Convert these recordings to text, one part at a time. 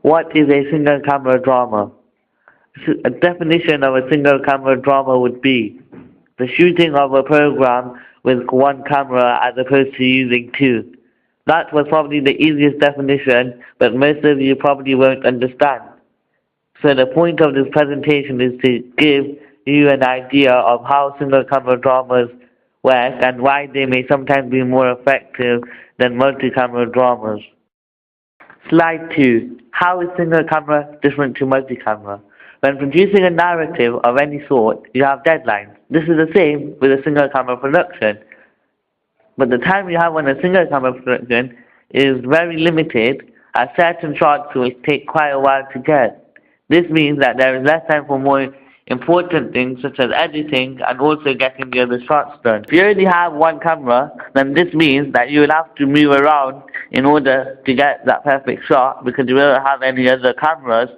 What is a single camera drama? A definition of a single camera drama would be the shooting of a program with one camera as opposed to using two. That was probably the easiest definition, but most of you probably won't understand. So the point of this presentation is to give you an idea of how single camera dramas work and why they may sometimes be more effective than multi-camera dramas. Slide 2. How is single camera different to multi-camera? When producing a narrative of any sort, you have deadlines. This is the same with a single camera production. But the time you have on a single camera production is very limited, as certain shots will take quite a while to get. This means that there is less time for more important things such as editing and also getting the other shots done. If you only have one camera, then this means that you will have to move around in order to get that perfect shot because you won't have any other cameras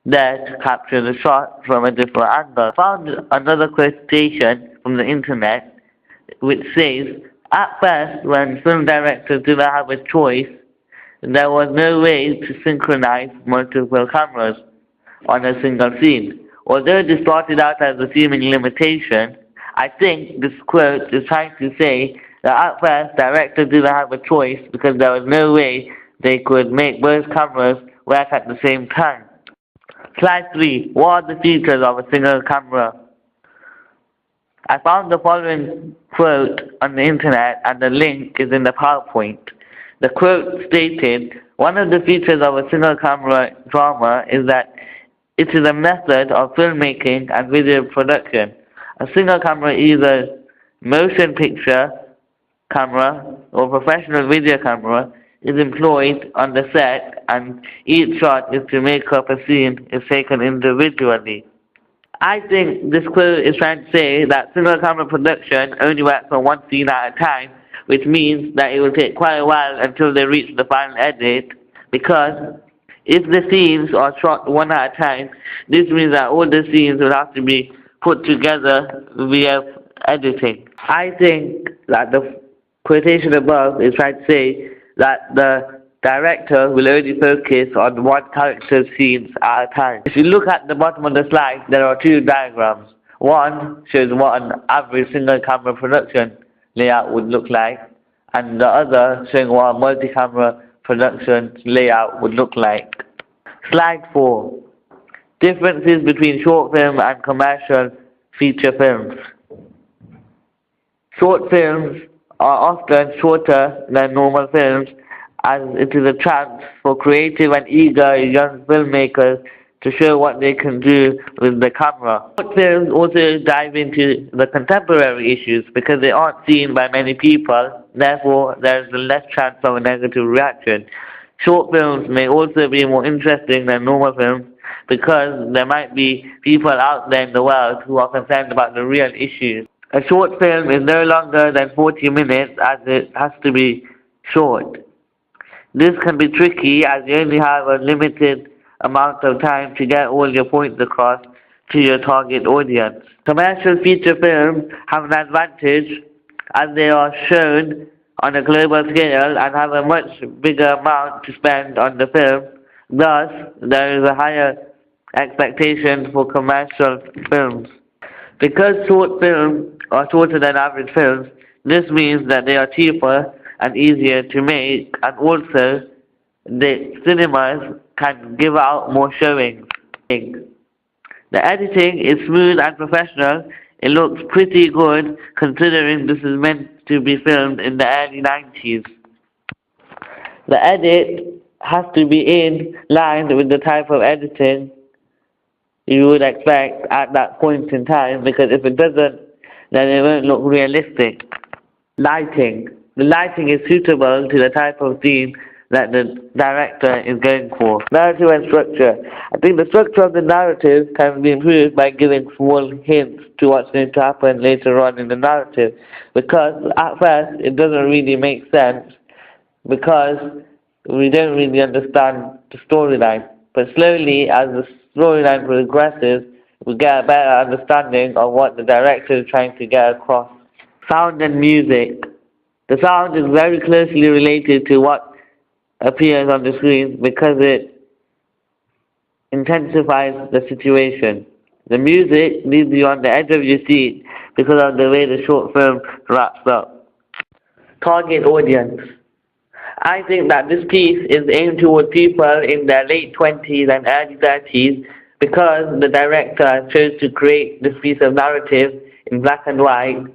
there to capture the shot from a different angle. I found another quotation from the internet which says, at first, when film directors did not have a choice, there was no way to synchronize multiple cameras on a single scene. Although this started out as a seeming limitation, I think this quote is trying to say that at first directors didn't have a choice because there was no way they could make both cameras work at the same time. Slide 3. What are the features of a single camera? I found the following quote on the internet and the link is in the PowerPoint. The quote stated, one of the features of a single camera drama is that it is a method of filmmaking and video production. A single camera, either motion picture camera or professional video camera, is employed on the set and each shot is to make up a scene is taken individually. I think this quote is trying to say that single camera production only works on one scene at a time, which means that it will take quite a while until they reach the final edit, because if the scenes are shot one at a time, this means that all the scenes will have to be put together via editing. I think that the quotation above is trying to say that the director will only focus on one character's scenes at a time. If you look at the bottom of the slide, there are two diagrams. One shows what an average single camera production layout would look like, and the other showing what a multi-camera production layout would look like. Slide 4. Differences between short film and commercial feature films. Short films are often shorter than normal films, as it is a chance for creative and eager young filmmakers to show what they can do with the camera. Short films also dive into the contemporary issues because they aren't seen by many people, therefore there is less chance of a negative reaction. Short films may also be more interesting than normal films because there might be people out there in the world who are concerned about the real issues. A short film is no longer than 40 minutes as it has to be short. This can be tricky as you only have a limited amount of time to get all your points across to your target audience. Commercial feature films have an advantage as they are shown on a global scale and have a much bigger amount to spend on the film. Thus, there is a higher expectation for commercial films. Because short films are shorter than average films, this means that they are cheaper and easier to make, and also the cinemas can give out more showings. The editing is smooth and professional. It looks pretty good considering this is meant to be filmed in the early 90s. The edit has to be in line with the type of editing you would expect at that point in time, because if it doesn't, then it won't look realistic. Lighting. The lighting is suitable to the type of scene that the director is going for. Narrative and structure. I think the structure of the narrative can be improved by giving small hints to what's going to happen later on in the narrative, because at first it doesn't really make sense because we don't really understand the storyline. But slowly, as the storyline progresses, we get a better understanding of what the director is trying to get across. Sound and music. The sound is very closely related to what appears on the screen because it intensifies the situation. The music leaves you on the edge of your seat because of the way the short film wraps up. Target audience. I think that this piece is aimed toward people in their late 20s and early 30s because the director chose to create this piece of narrative in black and white.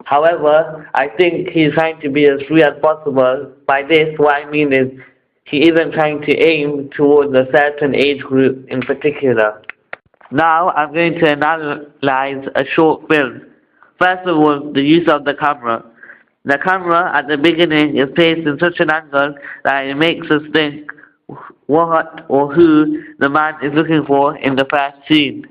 However, I think he's trying to be as free as possible. By this, what I mean is he isn't trying to aim towards a certain age group in particular. Now I'm going to analyze a short film. First of all, the use of the camera. The camera at the beginning is placed in such an angle that it makes us think what or who the man is looking for in the first scene.